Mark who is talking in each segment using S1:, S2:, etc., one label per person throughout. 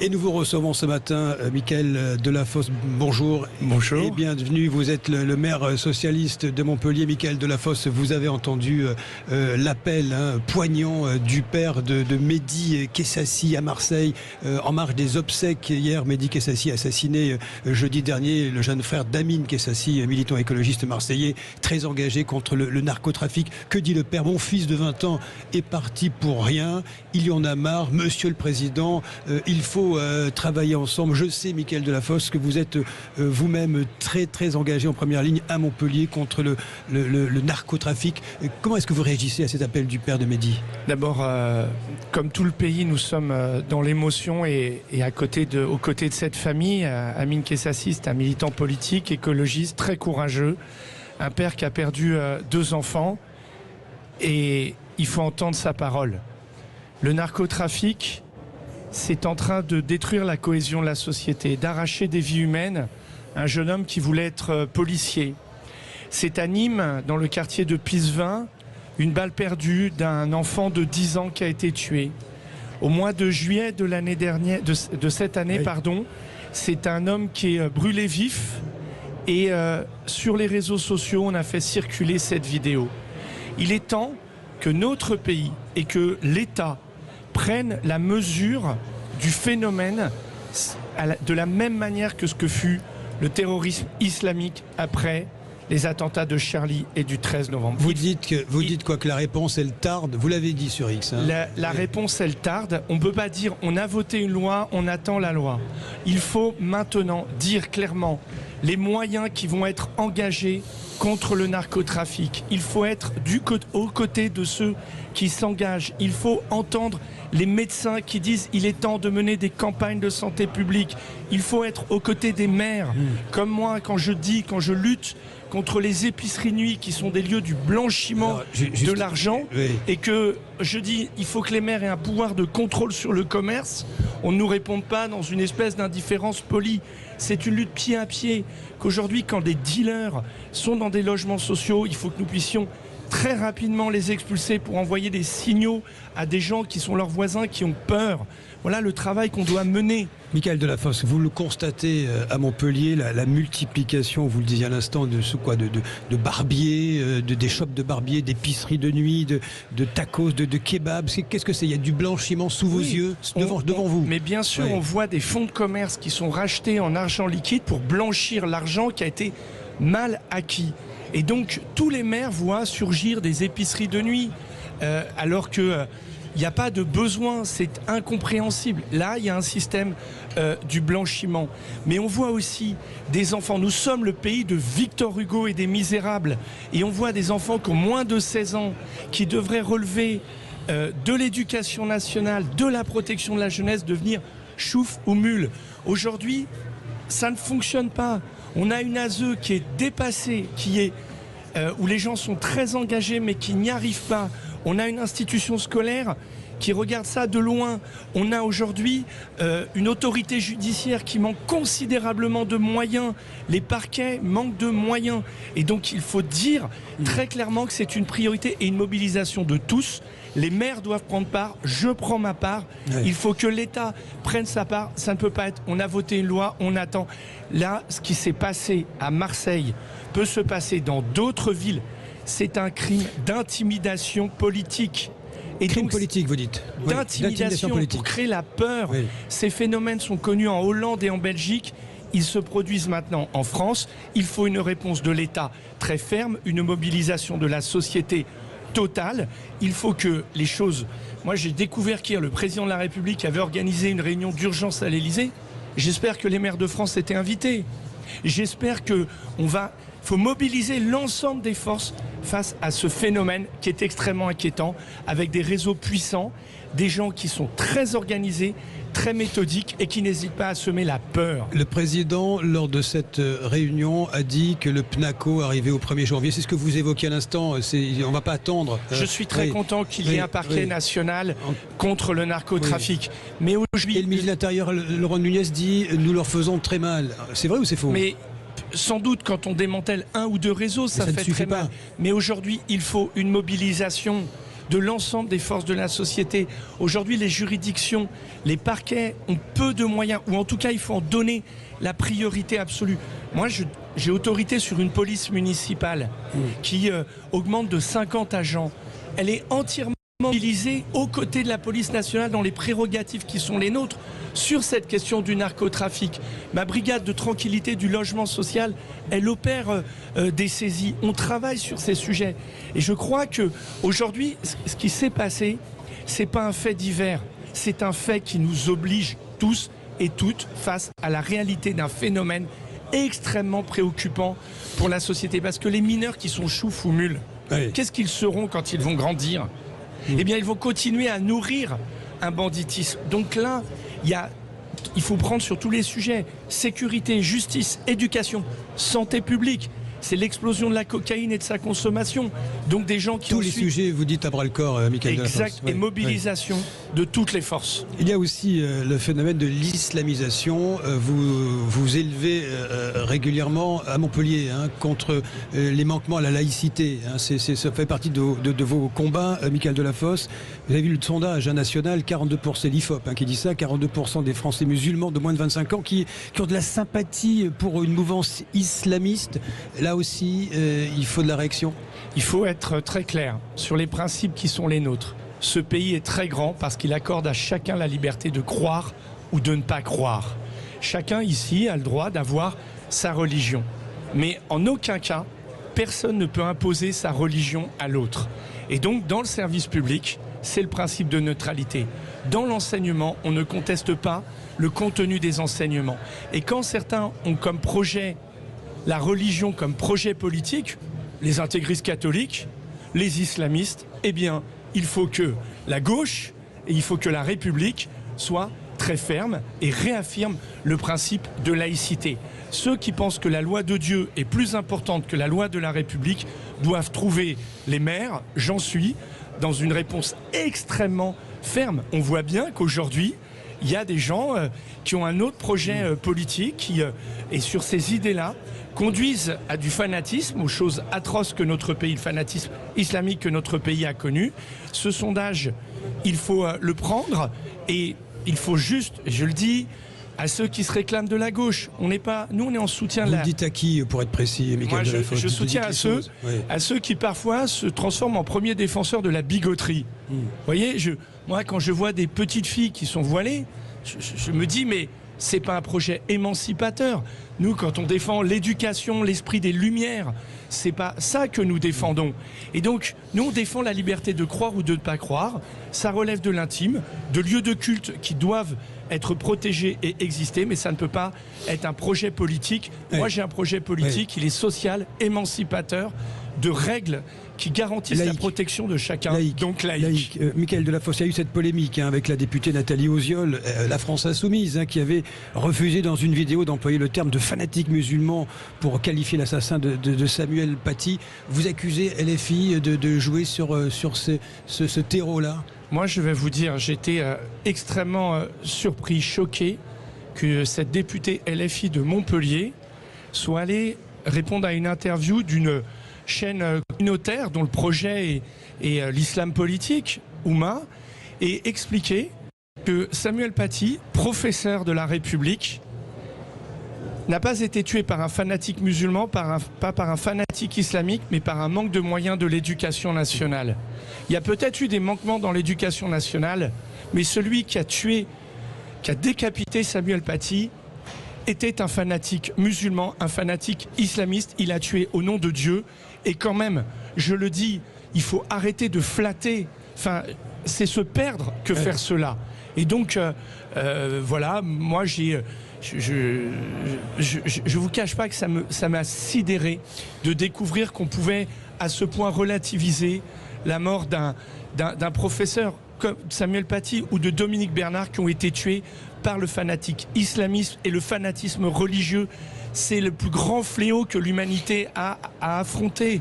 S1: Et nous vous recevons ce matin, Mickaël Delafosse, bonjour.
S2: Bonjour.
S1: Et bienvenue, vous êtes le maire socialiste de Montpellier. Mickaël Delafosse, vous avez entendu l'appel poignant du père de Mehdi Kessassi à Marseille, en marge des obsèques hier. Mehdi Kessassi assassiné jeudi dernier, le jeune frère d'Amine Kessassi, militant écologiste marseillais, très engagé contre le narcotrafic. Que dit le père? Mon fils de 20 ans est parti pour rien, il y en a marre. Monsieur le Président, il faut travailler ensemble. Je sais, Mickaël Delafosse, que vous êtes vous-même très engagé en première ligne à Montpellier contre le narcotrafic. Comment est-ce que vous réagissez à cet appel du père de Mehdi?
S2: D'abord, comme tout le pays, nous sommes dans l'émotion et aux côtés de cette famille. Amine Kessassi, c'est un militant politique, écologiste, très courageux. Un père qui a perdu 2 enfants et il faut entendre sa parole. Le narcotrafic, c'est en train de détruire la cohésion de la société, d'arracher des vies humaines. Un jeune homme qui voulait être policier. C'est à Nîmes, dans le quartier de Pisevin, une balle perdue d'un enfant de 10 ans qui a été tué. Au mois de juillet de l'année dernière, de cette année,
S1: Oui.
S2: c'est un homme qui est brûlé vif. Et sur les réseaux sociaux, on a fait circuler cette vidéo. Il est temps que notre pays et que l'État prennent la mesure du phénomène de la même manière que ce que fut le terrorisme islamique après les attentats de Charlie et du 13 novembre.
S1: Vous dites que la réponse, elle tarde. Vous l'avez dit sur X.
S2: La réponse, elle tarde. On ne peut pas dire on a voté une loi, on attend la loi. Il faut maintenant dire clairement les moyens qui vont être engagés contre le narcotrafic. Il faut être aux côtés de ceux qui s'engagent. Il faut entendre les médecins qui disent il est temps de mener des campagnes de santé publique. Il faut être aux côtés des maires. Comme moi, quand je lutte contre les épiceries nuits qui sont des lieux du blanchiment de l'argent,
S1: oui.
S2: Et que je dis il faut que les maires aient un pouvoir de contrôle sur le commerce, on ne nous réponde pas dans une espèce d'indifférence polie. C'est une lutte pied à pied, qu'aujourd'hui quand des dealers sont dans des logements sociaux, il faut que nous puissions très rapidement les expulser pour envoyer des signaux à des gens qui sont leurs voisins, qui ont peur. Voilà le travail qu'on doit mener.
S1: Mickaël Delafosse, vous le constatez à Montpellier, la multiplication, vous le disiez à l'instant, de barbiers, des shops de barbiers, d'épiceries de nuit, de tacos, de kebabs. Qu'est-ce que c'est? Il y a du blanchiment sous vos yeux, devant vous.
S2: Mais bien sûr, on voit des fonds de commerce qui sont rachetés en argent liquide pour blanchir l'argent qui a été mal acquis. Et donc, tous les maires voient surgir des épiceries de nuit, alors que il n'y a pas de besoin, c'est incompréhensible. Là, il y a un système du blanchiment. Mais on voit aussi des enfants. Nous sommes le pays de Victor Hugo et des Misérables. Et on voit des enfants qui ont moins de 16 ans, qui devraient relever de l'éducation nationale, de la protection de la jeunesse, devenir chouf ou mule. Aujourd'hui, ça ne fonctionne pas. On a une ASE qui est dépassée, où les gens sont très engagés mais qui n'y arrivent pas. On a une institution scolaire qui regarde ça de loin. On a aujourd'hui une autorité judiciaire qui manque considérablement de moyens. Les parquets manquent de moyens. Et donc il faut dire très clairement que c'est une priorité et une mobilisation de tous. Les maires doivent prendre part, je prends ma part. Oui. Il faut que l'État prenne sa part. Ça ne peut pas être, on a voté une loi, on attend. Là, ce qui s'est passé à Marseille peut se passer dans d'autres villes. C'est un crime d'intimidation politique. Et
S1: crime
S2: donc,
S1: politique, vous dites?
S2: D'intimidation pour créer la peur. Oui. Ces phénomènes sont connus en Hollande et en Belgique. Ils se produisent maintenant en France. Il faut une réponse de l'État très ferme, une mobilisation de la société totale. Il faut que les choses... Moi, j'ai découvert qu'hier, le président de la République avait organisé une réunion d'urgence à l'Élysée. J'espère que les maires de France étaient invités. J'espère qu'il faut mobiliser l'ensemble des forces face à ce phénomène qui est extrêmement inquiétant, avec des réseaux puissants, des gens qui sont très organisés, très méthodiques et qui n'hésitent pas à semer la peur.
S1: Le président, lors de cette réunion, a dit que le PNACO arrivait au 1er janvier. C'est ce que vous évoquiez à l'instant. On ne va pas attendre.
S2: Je suis très content qu'il y ait un parquet national contre le narcotrafic. Mais aujourd'hui...
S1: Et le ministre de l'Intérieur, Laurent Nunez, dit « nous leur faisons très mal ». C'est vrai ou c'est faux?
S2: Mais sans doute, quand on démantèle un ou deux réseaux, ça fait très mal. Mais aujourd'hui, il faut une mobilisation de l'ensemble des forces de la société. Aujourd'hui, les juridictions, les parquets ont peu de moyens, ou en tout cas, il faut en donner la priorité absolue. Moi, j'ai autorité sur une police municipale qui augmente de 50 agents. Elle est entièrement mobilisée aux côtés de la police nationale dans les prérogatives qui sont les nôtres sur cette question du narcotrafic. Ma brigade de tranquillité du logement social, elle opère des saisies. On travaille sur ces sujets. Et je crois qu'aujourd'hui, ce qui s'est passé, c'est pas un fait divers. C'est un fait qui nous oblige tous et toutes face à la réalité d'un phénomène extrêmement préoccupant pour la société. Parce que les mineurs qui sont choux ou mules, qu'est-ce qu'ils seront quand ils vont grandir ? Eh bien, ils vont continuer à nourrir un banditisme. Donc là, il faut prendre sur tous les sujets. Sécurité, justice, éducation, santé publique. C'est l'explosion de la cocaïne et de sa consommation. Donc des gens qui
S1: tous les sujets, vous dites à bras le corps, Mickaël Delafosse.
S2: Exact, et mobilisation de toutes les forces.
S1: Il y a aussi le phénomène de l'islamisation. Vous élevez régulièrement à Montpellier contre les manquements à la laïcité. Ça fait partie de vos combats, Mickaël Delafosse. Vous avez vu le sondage national, 42%, c'est l'IFOP qui dit ça, 42% des Français musulmans de moins de 25 ans qui ont de la sympathie pour une mouvance islamiste. Là aussi, il faut de la réaction.
S2: Il faut être très clair sur les principes qui sont les nôtres. Ce pays est très grand parce qu'il accorde à chacun la liberté de croire ou de ne pas croire. Chacun ici a le droit d'avoir sa religion. Mais en aucun cas, personne ne peut imposer sa religion à l'autre. Et donc, dans le service public, c'est le principe de neutralité. Dans l'enseignement, on ne conteste pas le contenu des enseignements. Et quand certains ont comme projet la religion comme projet politique, les intégristes catholiques, les islamistes, eh bien, il faut que la gauche et il faut que la République soient très fermes et réaffirment le principe de laïcité. Ceux qui pensent que la loi de Dieu est plus importante que la loi de la République doivent trouver les maires, j'en suis, dans une réponse extrêmement ferme. On voit bien qu'aujourd'hui, il y a des gens qui ont un autre projet politique qui, et sur ces idées-là, conduisent à du fanatisme, aux choses atroces que notre pays, le fanatisme islamique que notre pays a connu. Ce sondage, il faut le prendre et il faut juste, je le dis, à ceux qui se réclament de la gauche. Nous, on est en soutien de la...
S1: Vous le dites à qui, pour être précis, Mickaël Delafosse?
S2: Je soutiens à ceux qui parfois se transforment en premiers défenseurs de la bigoterie. Vous voyez, moi, quand je vois des petites filles qui sont voilées, je me dis, mais c'est pas un projet émancipateur. Nous, quand on défend l'éducation, l'esprit des Lumières, c'est pas ça que nous défendons. Et donc, nous, on défend la liberté de croire ou de ne pas croire. Ça relève de l'intime, de lieux de culte qui doivent être protégés et exister, mais ça ne peut pas être un projet politique. Moi, j'ai un projet politique, il est social, émancipateur, de règles qui garantissent la protection de chacun, donc laïque.
S1: Mickaël Delafosse, il y a eu cette polémique avec la députée Nathalie Osiol, la France Insoumise, qui avait refusé dans une vidéo d'employer le terme de fanatique musulman pour qualifier l'assassin de Samuel Paty. Vous accusez LFI de jouer sur ce terreau-là?
S2: Moi, je vais vous dire, j'étais extrêmement surpris, choqué que cette députée LFI de Montpellier soit allée répondre à une interview d'une chaîne communautaire dont le projet est l'islam politique, Oumma, et expliquer que Samuel Paty, professeur de la République, n'a pas été tué par un fanatique musulman, pas par un fanatique islamique, mais par un manque de moyens de l'éducation nationale. Il y a peut-être eu des manquements dans l'éducation nationale, mais celui qui a décapité Samuel Paty était un fanatique musulman, un fanatique islamiste. Il a tué au nom de Dieu. Et quand même, je le dis, il faut arrêter de flatter. Enfin, c'est se perdre que faire cela. Et donc, voilà, moi je vous cache pas que ça m'a sidéré de découvrir qu'on pouvait à ce point relativiser la mort d'un professeur comme Samuel Paty ou de Dominique Bernard qui ont été tués par le fanatique islamiste et le fanatisme religieux. C'est le plus grand fléau que l'humanité a à affronter.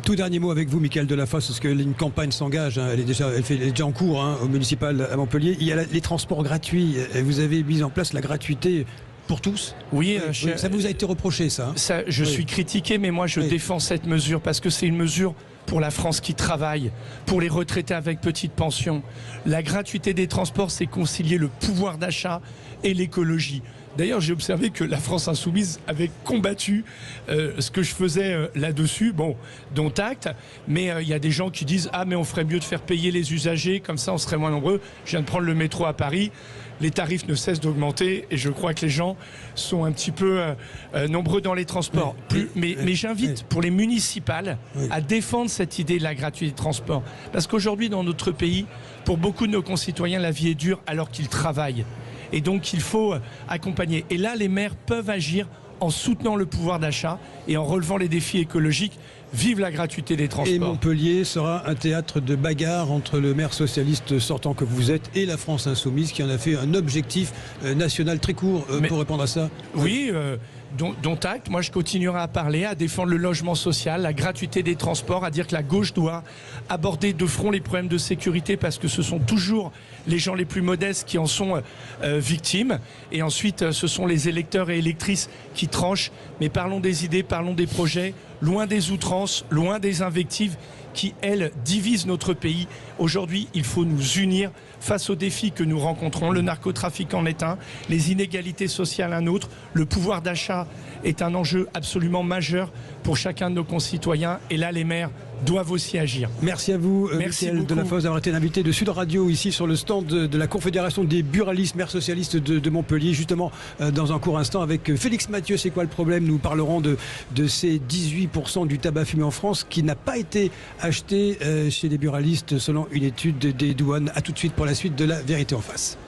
S1: Tout dernier mot avec vous, Mickaël Delafosse, parce qu'une campagne s'engage, elle est déjà en cours au municipal à Montpellier. Il y a les transports gratuits. Vous avez mis en place la gratuité pour tous.
S2: Oui,
S1: ça vous a été reproché, ça.
S2: Je suis critiqué, mais moi je défends cette mesure parce que c'est une mesure pour la France qui travaille, pour les retraités avec petite pension. La gratuité des transports, c'est concilier le pouvoir d'achat et l'écologie. D'ailleurs, j'ai observé que la France Insoumise avait combattu ce que je faisais là-dessus. Bon, dont acte. Mais il y a des gens qui disent « Ah, mais on ferait mieux de faire payer les usagers, comme ça on serait moins nombreux. » Je viens de prendre le métro à Paris. Les tarifs ne cessent d'augmenter et je crois que les gens sont un petit peu nombreux dans les transports. Mais j'invite pour les municipales à défendre cette idée de la gratuité de transport. Parce qu'aujourd'hui, dans notre pays, pour beaucoup de nos concitoyens, la vie est dure alors qu'ils travaillent. Et donc il faut accompagner. Et là, les maires peuvent agir en soutenant le pouvoir d'achat et en relevant les défis écologiques. Vive la gratuité des transports.
S1: Et Montpellier sera un théâtre de bagarre entre le maire socialiste sortant que vous êtes et la France Insoumise qui en a fait un objectif national très court pour répondre à ça.
S2: Oui, dont acte. Moi, je continuerai à parler, à défendre le logement social, la gratuité des transports, à dire que la gauche doit aborder de front les problèmes de sécurité parce que ce sont toujours les gens les plus modestes qui en sont victimes. Et ensuite, ce sont les électeurs et électrices qui tranchent. Mais parlons des idées, parlons des projets, loin des outrances, loin des invectives qui, elles, divisent notre pays. Aujourd'hui, il faut nous unir face aux défis que nous rencontrons. Le narcotrafic en est un, les inégalités sociales un autre, le pouvoir d'achat est un enjeu absolument majeur pour chacun de nos concitoyens. Et là, les maires doivent aussi agir.
S1: Merci à vous, Mickaël Delafosse, d'avoir été l'invité de Sud Radio ici sur le stand de la Confédération des buralistes, maires socialistes de Montpellier. Justement, dans un court instant, avec Félix Mathieu, c'est quoi le problème? Nous parlerons de ces 18% du tabac fumé en France qui n'a pas été acheté chez les buralistes selon une étude des douanes. A tout de suite pour la suite de La Vérité en face.